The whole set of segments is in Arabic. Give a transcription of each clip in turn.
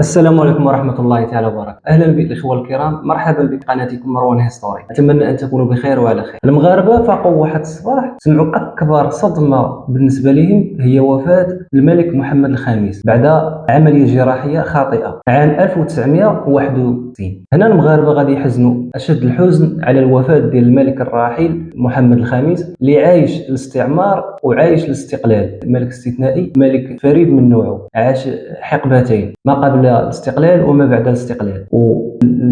السلام عليكم ورحمة الله تعالى وبركاته. أهلا بالإخوة الكرام، مرحبا بقناتكم مروان هيستوري. أتمنى أن تكونوا بخير وعلى خير. المغاربة فاقوا واحد الصباح سمعوا أكبر صدمة بالنسبة لهم هي وفاة الملك محمد الخامس بعد عملية جراحية خاطئة عام 1961. هنا المغاربة غادي يحزنوا أشد الحزن على الوفاة ديال الملك الراحل محمد الخامس اللي عايش الاستعمار وعايش الاستقلال. ملك استثنائي، ملك فريد من نوعه، عاش حقبتين، ما قبل الاستقلال وما بعد الاستقلال، والمجاهد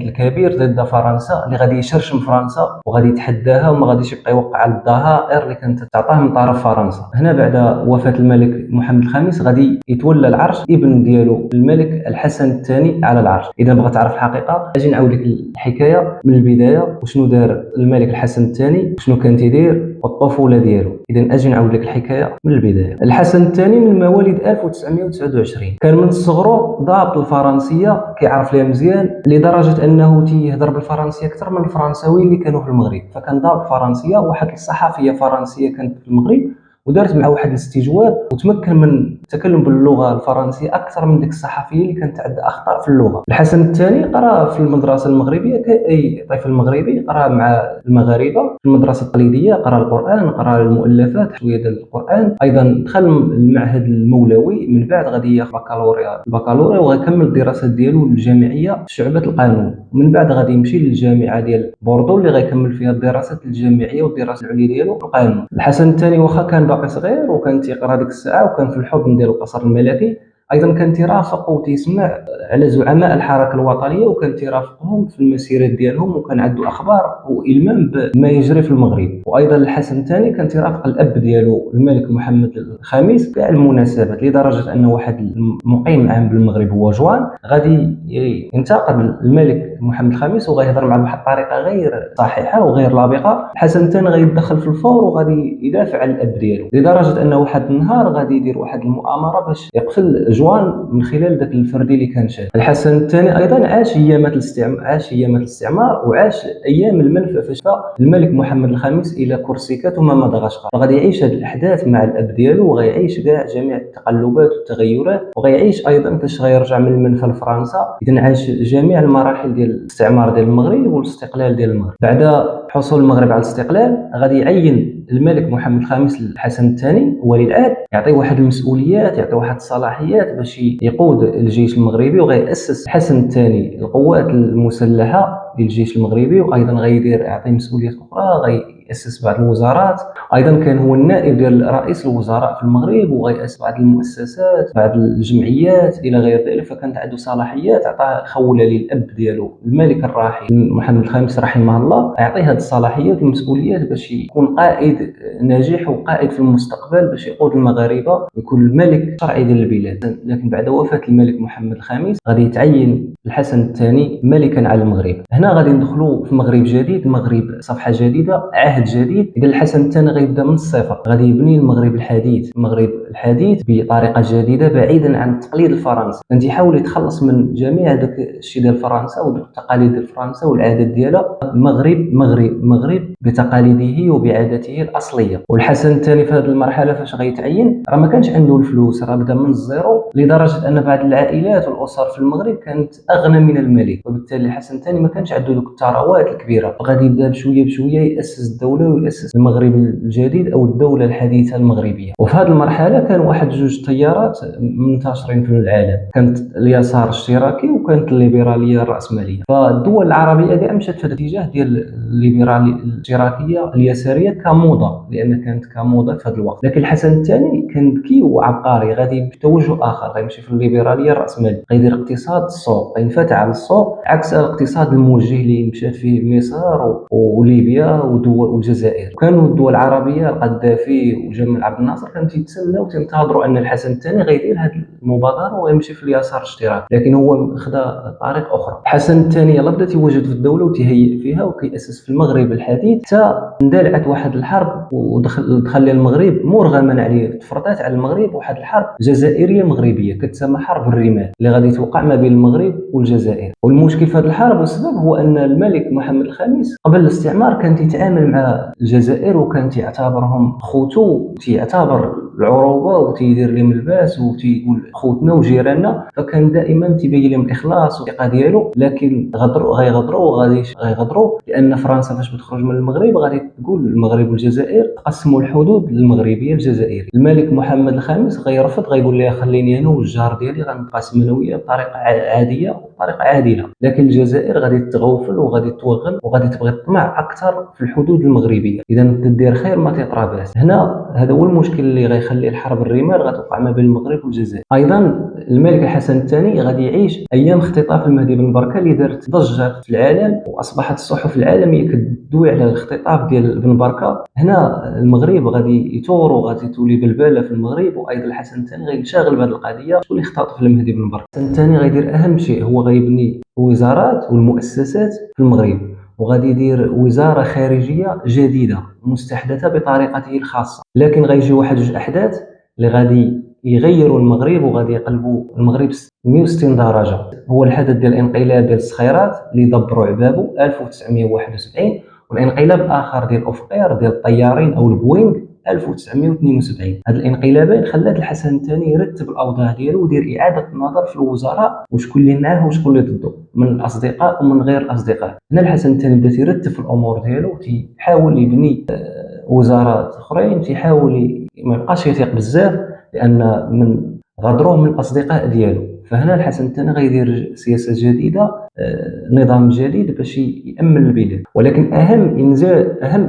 الكبير ضد فرنسا اللي غادي يشرشم فرنسا وغادي يتحداها وما غاديش يبقى يوقع على الضرائر اللي كانت تعطاه من طرف فرنسا. هنا بعد وفاة الملك محمد الخامس غادي يتولى العرش ابن ديالو الملك الحسن الثاني على العرش. اذا بغيت تعرف الحقيقه اجي نعاود لك الحكايه من البدايه، وشنو دار الملك الحسن الثاني، شنو كان تيدير والطفوله ديالو. اذا اجي نعاود لك الحكايه من البدايه. الحسن الثاني من مواليد 1929، كان من صغره ضابط الفرنسيه، كيعرف ليها مزيان لدرجه انه تيهضر بالفرنسيه اكثر من الفرنساويين اللي كانوا في المغرب. فكان ضابط فرنسيه، واحد الصحفيه فرنسيه كانت في المغرب ودارت مع واحد الاستجواب وتمكن من التكلم باللغه الفرنسيه اكثر من ديك الصحفيه اللي كانت عندها اخطاء في اللغه. الحسن الثاني قرا في المدرسه المغربيه كاي طفل مغربي، قرا مع المغاربه في المدرسه التقليديه، قرا القران، قرا المؤلفات، شويه ديال القران. ايضا دخل المعهد المولوي، من بعد غادي ياخذ البكالوريا وغيكمل الدراسات ديالو الجامعيه في شعبه القانون، ومن بعد غادي يمشي للجامعه ديال بوردو اللي غيكمل فيها الدراسات الجامعيه والدراسه العليا ديالو في القانون. الحسن الثاني واخا كان باقي صغير وكان تيقرا ديك الساعه وكان في الحضن ديال القصر الملكي، ايضا كان تيرافق وتيسمع على زعماء الحركه الوطنيه وكان تيرافقهم في المسيرات ديالهم، وكان عنده اخبار والمام بما يجري في المغرب. وايضا الحسن الثاني كان تيرافق الاب ديالو الملك محمد الخامس كاع المناسبات، لدرجه ان واحد المقيم عام بالمغرب هو جوان غادي ينتقد الملك محمد الخامس وغيهضر معه بواحد الطريقه غير صحيحه وغير لائقه. الحسن الثاني غيتدخل في الفور وغادي يدافع على الاب ديالو، لدرجه ان واحد النهار غادي يدير واحد المؤامره باش يقتل جوان من خلال ذاك الفردي اللي كان شاد. الحسن الثاني ايضا عاش ايامات الاستعمار وعاش ايام المنفى فاش الملك محمد الخامس الى كورسيكا ثم مدغشقر. فغادي يعيش هذه الاحداث مع الاب ديالو وغيعيش كاع جميع التقلبات والتغيرات، وغيعيش ايضا فاش غيرجع من المنفى لفرنسا. اذا عاش جميع المراحل ديال الاستعمار ديال المغرب والاستقلال ديال المغرب. بعد حصول المغرب على الاستقلال غادي يعين الملك محمد الخامس الحسن الثاني ولي العهد، يعطيه واحد المسؤوليات، يعطيه واحد الصلاحيات باش يقود الجيش المغربي، وغيأسس الحسن الثاني القوات المسلحه للجيش المغربي. وايضا غيدير يعطيه مسؤوليات اخرى، غيأسس بعض الوزارات. ايضا كان هو النائب ديال رئيس الوزراء في المغرب، وغيأسس بعض المؤسسات، بعض الجمعيات الى غير ذلك. فكانت عنده صلاحيات عطاها خوله للاب ديالو الملك الراحل محمد الخامس رحمه الله، يعطيه هذه الصلاحيات والمسؤوليات باش يكون قائد ناجح وقائد في المستقبل باش يقود المغاربه ويكون الملك الشرعي ديال البلاد. لكن بعد وفاه الملك محمد الخامس غادي يتعين الحسن الثاني ملكا على المغرب. هنا غادي ندخلوا في مغرب جديد، مغرب صفحه جديده، عهد جديد. اذا الحسن الثاني غيبدا من الصفر، غادي يبني المغرب الحديث، المغرب الحديث بطريقه جديده بعيدا عن التقليد الفرنسي. غادي يحاول يتخلص من جميع داك الشيء ديال فرنسا والتقاليد ديال فرنسا والعادات ديالها. المغرب بتقاليده وبعاداته الاصليه. والحسن الثاني في هذه المرحله فاش غيتعين راه ما كانش عنده الفلوس، راه بدا من الزيرو، لدرجه ان بعض العائلات والاسر في المغرب كانت اغنى من الملك، وبالتالي الحسن الثاني ما كانش عنده دوك الثروات الكبيره. غادي يبدا بشويه بشويه ياسس الدوله وياسس المغرب الجديد او الدوله الحديثه المغربيه. وفي هذه المرحله كان واحد جوج تيارات منتشرين في العالم، كانت اليسار الاشتراكي وكانت الليبراليه الراسماليه. فالدول العربيه كاع مشات في الاتجاه ديال الليبراليه الاشتراكيه اليساريه كموضه، لان كانت كموضه في هذا الوقت. لكن الحسن الثاني كان ذكي وعبقري، غادي بتوجه اخر، غيمشي في الليبراليه الراسماليه، غيدير اقتصاد السوق، غينفتح على السوق عكس الاقتصاد الموجه اللي مشات فيه مصر وليبيا ودول والجزائر. كانوا الدول العربيه القذافي وجمال عبد الناصر كانوا تيتسناو وتنتظروا ان الحسن الثاني غيدير هذه المبادره ويمشي في اليسار الاشتراكي، لكن هو خدا طريق اخرى. الحسن الثاني يلاه بدا تيوجد في الدوله وتهيئ فيها وكيأسس في المغرب الحديث، حتى اندلعت واحد الحرب ودخل المغرب مرغما عليه، تفرضات على المغرب واحد الحرب جزائريه مغربيه كتسمى حرب الرمال اللي غادي توقع ما بين المغرب والجزائر. والمشكل في هذه الحرب والسبب هو ان الملك محمد الخامس قبل الاستعمار كان يتعامل مع مع الجزائر وكان تيعتبرهم خوتو، تيعتبر العروبه وتيدير لهم الباس وتيقول خوتنا وجيراننا، فكان دائما تيبين لهم الاخلاص والثقه ديالو. لكن غيغدروا لان فرنسا فاش بتخرج من المغرب غادي تقول المغرب والجزائر تقسموا الحدود المغربيه الجزائريه. الملك محمد الخامس غيرفض، غيقول لها خليني انا والجار ديالي غنقاسم انا وياه بطريقه عاديه وبطريقه عادله. لكن الجزائر غادي تغوفل وغادي توغل وغادي تبغي تطمع اكثر في الحدود المغربيه، اذا تدير خير ما تيطرا باس. هنا هذا هو المشكل اللي غيخلي الحرب الرمال غتوقع ما بين المغرب والجزائر. ايضا الملك الحسن الثاني غادي يعيش ايام اختطاف المهدي بن بركه اللي دارت ضجه في العالم، واصبحت الصحف العالميه كتدوي على الاختطاف ديال بن بركه. هنا المغرب غادي يثور وغادي تولي بلبله في المغرب، وايضا الحسن الثاني غينشغل بهذه القضيه شكون اللي اختطف المهدي بن بركه. الحسن الثاني غيدير اهم شيء، هو غيبني الوزارات والمؤسسات في المغرب، وغادي يدير وزاره خارجيه جديده مستحدثه بطريقته الخاصه. لكن غيجي واحد جوج احداث اللي غادي يغيروا المغرب وغادي يقلبوا المغرب 160 درجه. هو الحدث ديال الانقلاب ديال الصخيرات اللي دبروا عبابو 1971، والانقلاب الاخر ديال افقير ديال الطيارين او البوينغ 1972. هاد الانقلابين خلات الحسن الثاني يرتب الاوضاع ديالو ويدير اعاده النظر في الوزراء وشكون اللي معاه وشكون اللي ضده من الاصدقاء ومن غير الاصدقاء. هنا الحسن الثاني بدا يرتب في الامور ديالو وتيحاول يبني وزارات اخرين، تيحاول ما يبقاش يثيق بزاف لان من غدروه من الاصدقاء ديالو. فهنا الحسن الثاني غيدير سياسه جديده، نظام جديد باش يامن البلاد. ولكن اهم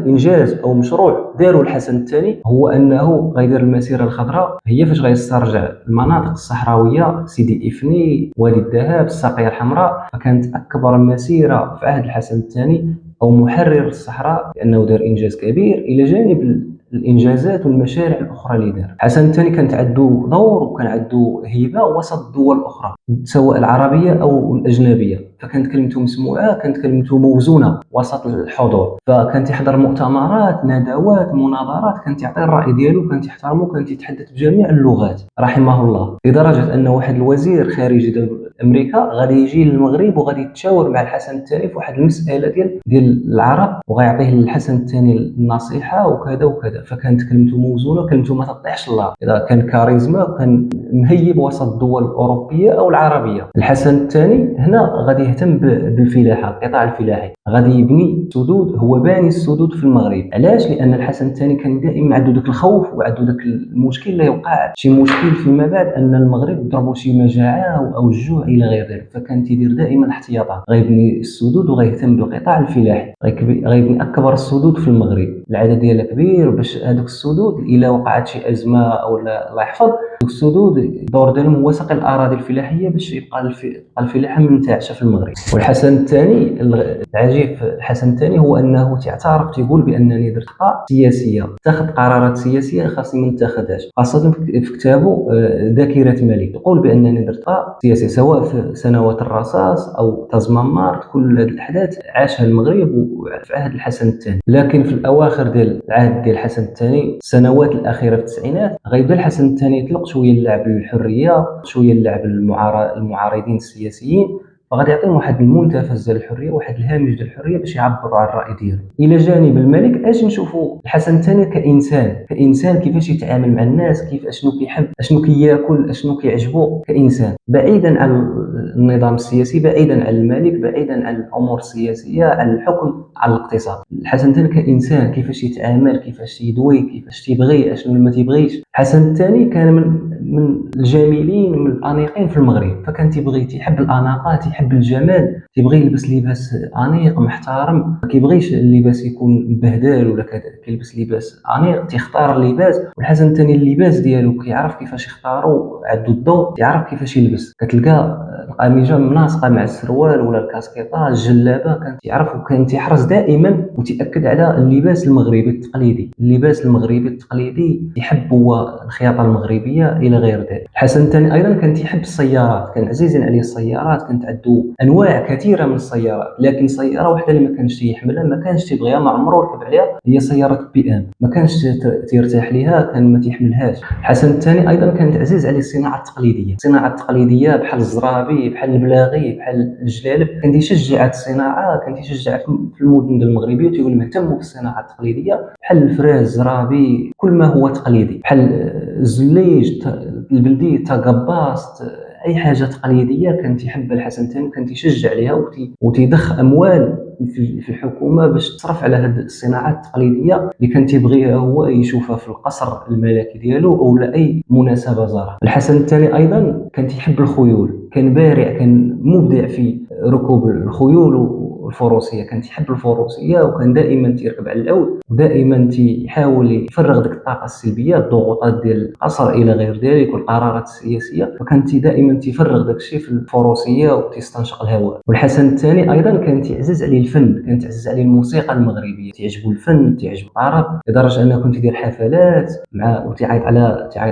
انجاز او مشروع داروا الحسن الثاني هو انه غيدير المسيره الخضراء، هي فاش غيسترجع المناطق الصحراويه سيدي افني، وادي الذهب، الساقيه الحمراء. فكانت اكبر مسيره في عهد الحسن الثاني او محرر الصحراء، لانه دار انجاز كبير الى جانب الانجازات والمشاريع الاخرى اللي دار. الحسن الثاني كانت عنده دور وكان عنده هيبه وسط الدول الاخرى سواء العربيه او الاجنبيه، فكانت كلمته مسموعه، كانت كلمته موزونه وسط الحضور. فكانت يحضر مؤتمرات، ندوات، مناظرات، كانت يعطي الراي ديالو، كانت يحترمه، كانت يتحدث بجميع اللغات رحمه الله، لدرجه ان واحد الوزير خارجي ديال امريكا غادي يجي للمغرب وغادي يتشاور مع الحسن الثاني في واحد المساله ديال العرب، وغيعطيه الحسن الثاني النصيحه وكذا وكذا. فكانت كلمته موزونه، كلمته ما تطيحش الله، اذا كان كاريزما وكان مهيب وسط الدول الاوروبيه او العربيه. الحسن الثاني هنا غادي يهتم بالفلاحه، القطاع الفلاحي، غادي يبني السدود، هو باني السدود في المغرب. علاش؟ لان الحسن الثاني كان دائما عنده داك الخوف وعنده داك المشكل لا يوقع شي مشكل فيما بعد ان المغرب ضربوا شي مجاعه او الجوع الى غير ذلك، فكان تيدير دائما احتياطات. غيبني السدود وغيهتم بالقطاع الفلاحي، غيبني اكبر السدود في المغرب، العدد ديالها كبير، باش هذوك السدود الا وقعت شي ازمه او الله يحفظ دوك السدود الدور ديالهم هو سقي الاراضي الفلاحيه باش يبقى الفلاحه منتعشه في المغرب. والحسن الثاني العجيب في الحسن الثاني هو انه تعترف، تيقول بانني درت خطا سياسيه، اتخذ قرارات سياسيه خاصني ما نتخذهاش، خاصه في كتابه ذاكره ملك يقول بانني درت خطا سياسي، سواء في سنوات الرصاص او تازمامارت، كل هذه الاحداث عاشها المغرب في عهد الحسن الثاني. لكن في الاواخر ديال العهد ديال الحسن الثاني، السنوات الاخيره في التسعينات، غيبدا الحسن الثاني يطلق شويه اللعب للحريه، شويه اللعب المعارضين السياسيين، فغادي يعطيهم واحد المنتفذ ديال الحريه، واحد الهامش ديال الحريه باش يعبروا على الراي ديالهم. الى جانب الملك اش نشوفوا الحسن الثاني كانسان كيفاش يتعامل مع الناس، كيف اشنو كيحب، اشنو كياكل، اشنو كيعجبو كانسان، بعيدا عن النظام السياسي، بعيدا عن الملك، بعيدا عن الامور السياسيه، عن الحكم، عن الاقتصاد. الحسن الثاني كانسان كيفاش يتعامل، كيفاش يدوي، كيفاش تيبغي، اشنو اللي ما تيبغيش. الحسن الثاني كان من الجميلين، من الانيقين في المغرب، فكان تيحب الاناقه، تيحب الجمال، تيبغي يلبس لباس انيق محترم، ما كيبغيش اللباس يكون مبهدل ولا كذا، كيلبس لباس انيق، تيختار اللباس. والحسن الثاني اللباس ديالو كيعرف كيفاش يختارو، عنده الضوء، يعرف كيفاش يلبس، كتلقى القميجه مناسقه مع السروال ولا الكاسكيطه، الجلابه، كان يعرف وكان تيحرص دائما وتاكد على اللباس المغربي التقليدي. اللباس المغربي التقليدي يحب هو الخياطه المغربيه الى غير ذلك. الحسن الثاني ايضا كان يحب السيارات، كان عزيزا عليه السيارات، كانت عنده انواع كثيره من السيارات، لكن سياره واحده اللي ما كانش يحملها، ما كانش تيبغيها، ما عمره ركب عليها، هي سياره PM، ما كانش تيرتاح ليها، كان ما تيحملهاش. الحسن الثاني ايضا كانت عزيز عليه الصناعه التقليديه بحال الزرابي، الربيعي بحال البلاغي بحال الجلالب كان تيشجع هاد الصناعه، كان تيشجع في المدن المغربيه وتيقول لهم اهتموا بالصناعه التقليديه بحال الفراز الزرابي، كل ما هو تقليدي بحال الزليج البلدي تاكاباست، اي حاجه تقليديه كان تيحبها الحسن الثاني وكان تيشجع عليها وتيضخ اموال في الحكومه باش تصرف على هذه الصناعات التقليديه اللي كان تيبغيها هو يشوفها في القصر الملكي ديالو او لا اي مناسبه زارها. الحسن الثاني ايضا كان تيحب الخيول، كان بارع، كان مبدع في ركوب الخيول والفروسيه، كان تيحب الفروسيه وكان دائما تيركب على العود ودائما تيحاول يفرغ ديك الطاقه السلبيه، الضغوطات ديال القصر الى غير ذلك والقرارات السياسيه، فكان دائما تيفرغ داك الشيء في الفروسيه وتستنشق الهواء. والحسن الثاني ايضا كان تعزز عليه الفن، كان تعزز عليه الموسيقى المغربيه، تعجبو الفن، تعجبو الطرب، لدرجه انه كنت يدير حفلات مع وتعيط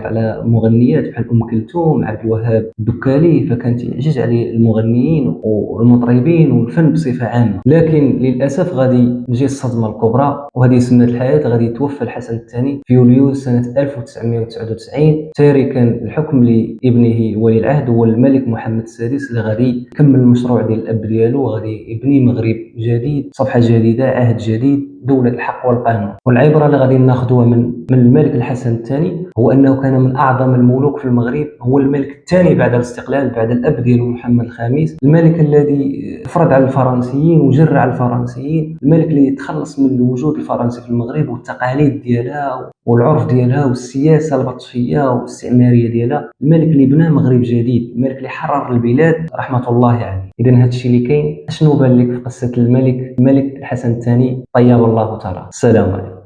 على مغنيات بحال ام كلثوم، عبد الوهاب الدكالي، فكان تعجز عليه المغنيين والمطربين والفن بصفه عامه. لكن للاسف غادي تجي الصدمه الكبرى وهذه سنه الحياه، غادي يتوفى الحسن الثاني في يوليو سنه 1999 تاركا الحكم لابنه ولي العهد هو الملك محمد السادس، اللي غادي يكمل المشروع ديال الاب ديالو وغادي يبني مغرب جديد، صفحه جديده، عهد جديد، دولة الحق والقانون. والعبرة اللي غادي ناخذوها من الملك الحسن الثاني هو أنه كان من أعظم الملوك في المغرب، هو الملك الثاني بعد الاستقلال بعد الأب ديالو محمد الخامس، الملك الذي فرض على الفرنسيين وجر على الفرنسيين، الملك اللي تخلص من الوجود الفرنسي في المغرب والتقاليد ديالها والعرف ديالها والسياسة البطشية والاستعمارية ديالها، الملك اللي بنى مغرب جديد، الملك اللي حرر البلاد رحمة الله عليه. إذا هذا الشيء اللي كاين. شنو بان لك في قصة الملك الحسن الثاني طيب الله ترى؟ السلام عليكم.